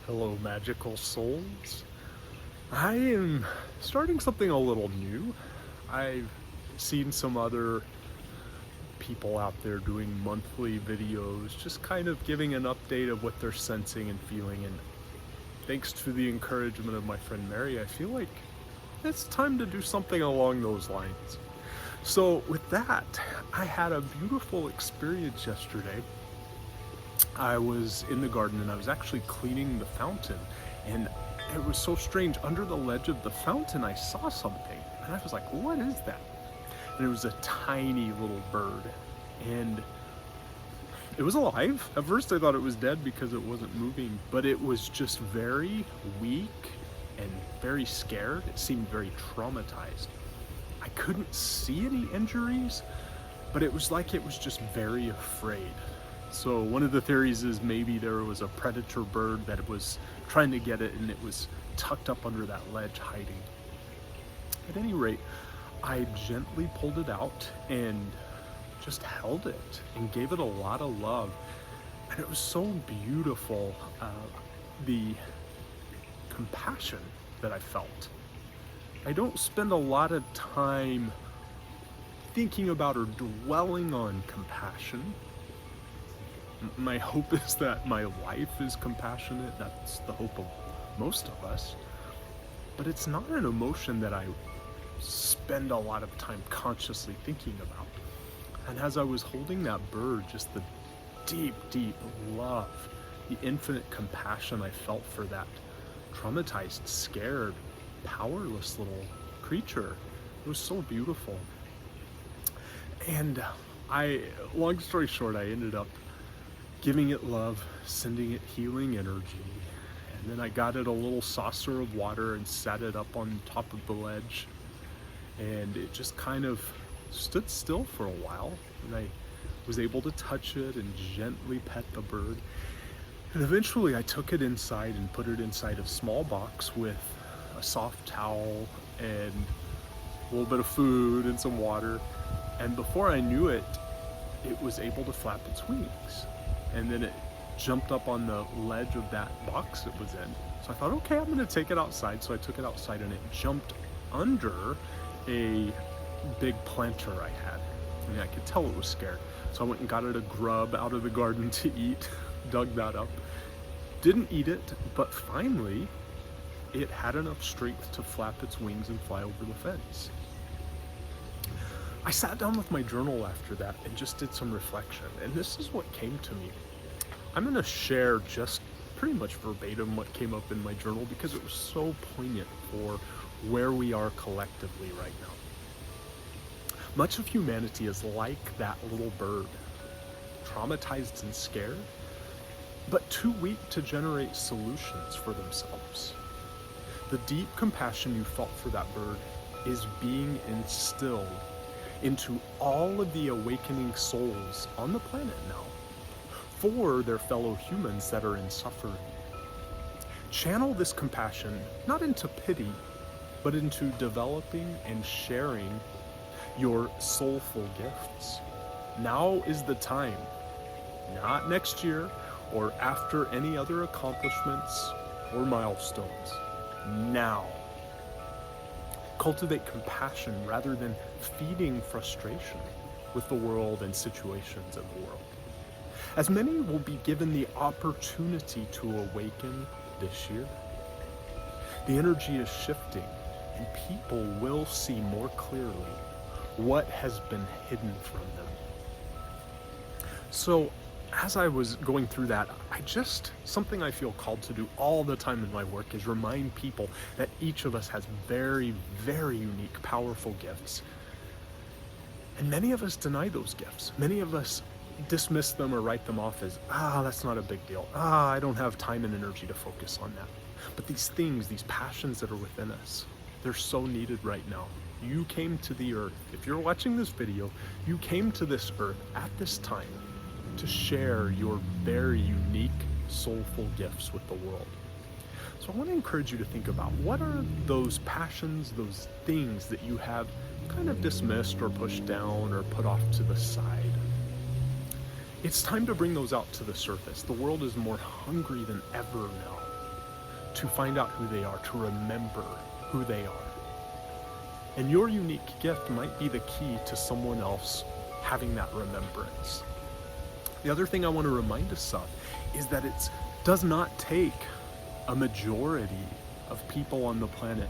Hello, magical souls. I am starting something a little new. I've seen some other people out there doing monthly videos, just kind of giving an update of what they're sensing and feeling. And thanks to the encouragement of my friend Mary, I feel like it's time to do something along those lines. So, with that, I had a beautiful experience yesterday. I was in the garden and I was actually cleaning the fountain, and it was so strange. Under the ledge of the fountain, I saw something, and I was like, what is that? And it was a tiny little bird, and it was alive. At first I thought it was dead because it wasn't moving, but it was just very weak and very scared. It seemed very traumatized. I couldn't see any injuries, but it was like it was just very afraid. So one of the theories is maybe there was a predator bird that was trying to get it, and it was tucked up under that ledge hiding. At any rate, I gently pulled it out and just held it and gave it a lot of love. And it was so beautiful, the compassion that I felt. I don't spend a lot of time thinking about or dwelling on compassion. My hope is that my life is compassionate. That's the hope of most of us. But it's not an emotion that I spend a lot of time consciously thinking about. And as I was holding that bird, just the deep, deep love, the infinite compassion I felt for that traumatized, scared, powerless little creature, it was so beautiful. And long story short, I ended up giving it love, sending it healing energy, and then I got it a little saucer of water and sat it up on top of the ledge, and it just kind of stood still for a while, and I was able to touch it and gently pet the bird. And eventually I took it inside and put it inside a small box with a soft towel and a little bit of food and some water, and before I knew it, it was able to flap its wings. And then it jumped up on the ledge of that box it was in. So I thought, okay, I'm gonna take it outside. So I took it outside, and it jumped under a big planter I had. I mean, I could tell it was scared. So I went and got it a grub out of the garden to eat, dug that up. Didn't eat it, but finally it had enough strength to flap its wings and fly over the fence. I sat down with my journal after that and just did some reflection, and this is what came to me. I'm going to share just pretty much verbatim what came up in my journal because it was so poignant for where we are collectively right now. Much of humanity is like that little bird, traumatized and scared, but too weak to generate solutions for themselves. The deep compassion you felt for that bird is being instilled into all of the awakening souls on the planet now for their fellow humans that are in suffering. Channel this compassion not into pity, but into developing and sharing your soulful gifts. Now is the time, not next year or after any other accomplishments or milestones. Now. Cultivate compassion rather than feeding frustration with the world and situations of the world. As many will be given the opportunity to awaken this year, the energy is shifting and people will see more clearly what has been hidden from them. So as I was going through that, something I feel called to do all the time in my work is remind people that each of us has very, very unique, powerful gifts. And many of us deny those gifts. Many of us dismiss them or write them off as, that's not a big deal. I don't have time and energy to focus on that. But these things, these passions that are within us, they're so needed right now. You came to the earth. If you're watching this video, you came to this earth at this time to share your very unique, soulful gifts with the world. So I want to encourage you to think about what are those passions, those things that you have kind of dismissed or pushed down or put off to the side. It's time to bring those out to the surface. The world is more hungry than ever now. to find out who they are, to remember who they are. And your unique gift might be the key to someone else having that remembrance. The other thing I want to remind us of is that it does not take a majority of people on the planet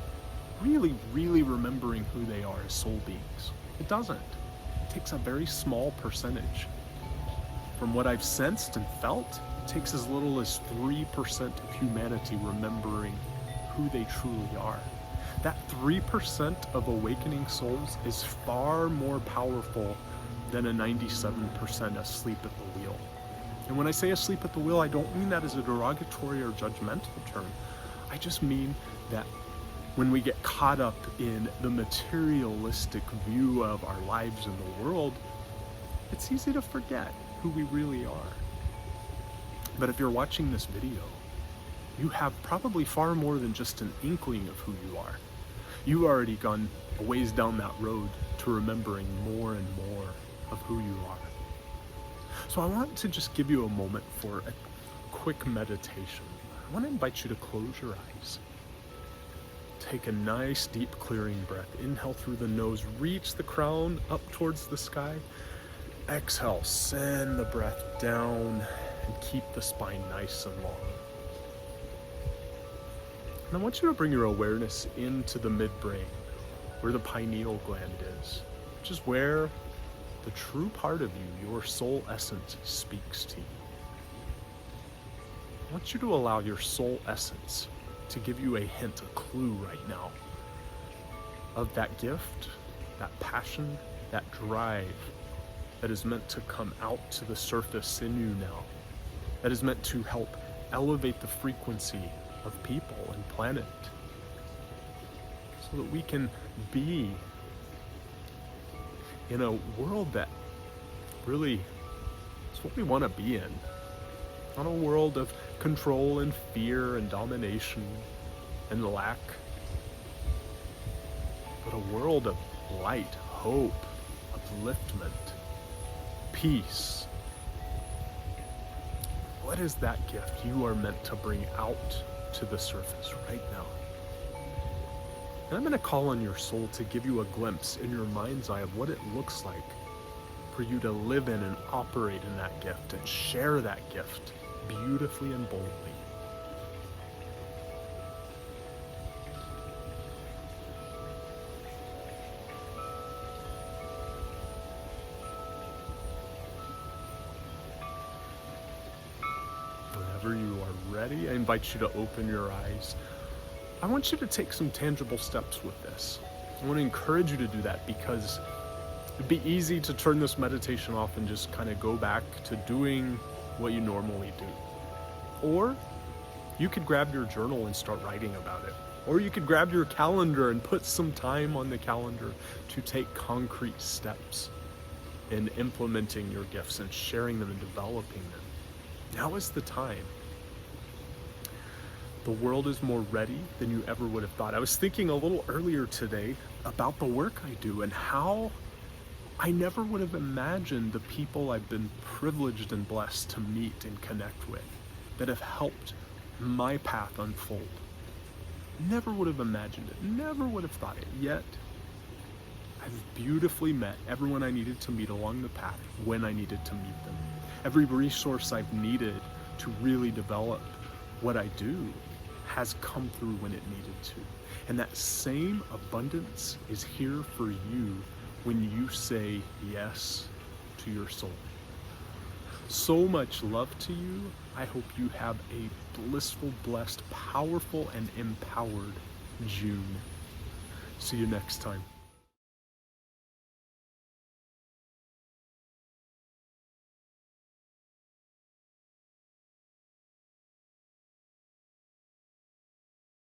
really, really remembering who they are as soul beings. It doesn't. It takes a very small percentage. From what I've sensed and felt, it takes as little as 3% of humanity remembering who they truly are. That 3% of awakening souls is far more powerful than a 97% asleep at the wheel. And when I say asleep at the wheel, I don't mean that as a derogatory or judgmental term. I just mean that when we get caught up in the materialistic view of our lives in the world, it's easy to forget who we really are. But if you're watching this video, you have probably far more than just an inkling of who you are. You've already gone a ways down that road to remembering more and more of who you are. So I want to just give you a moment for a quick meditation. I want to invite you to close your eyes. Take a nice deep clearing breath. Inhale through the nose, reach the crown up towards the sky. Exhale, send the breath down and keep the spine nice and long. And I want you to bring your awareness into the midbrain, where the pineal gland is, which is where the true part of you, your soul essence, speaks to you. I want you to allow your soul essence to give you a hint, a clue right now of that gift, that passion, that drive that is meant to come out to the surface in you now, that is meant to help elevate the frequency of people and planet, so that we can be in a world that really is what we want to be in. Not a world of control and fear and domination and lack, but a world of light, hope, upliftment, peace. What is that gift you are meant to bring out to the surface right now? And I'm going to call on your soul to give you a glimpse in your mind's eye of what it looks like for you to live in and operate in that gift and share that gift beautifully and boldly. Whenever you are ready, I invite you to open your eyes. I want you to take some tangible steps with this. I want to encourage you to do that, because it'd be easy to turn this meditation off and just kind of go back to doing what you normally do. Or you could grab your journal and start writing about it. Or you could grab your calendar and put some time on the calendar to take concrete steps in implementing your gifts and sharing them and developing them. Now is the time. The world is more ready than you ever would have thought. I was thinking a little earlier today about the work I do and how I never would have imagined the people I've been privileged and blessed to meet and connect with that have helped my path unfold. Never would have imagined it, never would have thought it, yet I've beautifully met everyone I needed to meet along the path when I needed to meet them. Every resource I've needed to really develop what I do has come through when it needed to. And that same abundance is here for you when you say yes to your soul. So much love to you. I hope you have a blissful, blessed, powerful, and empowered June. See you next time.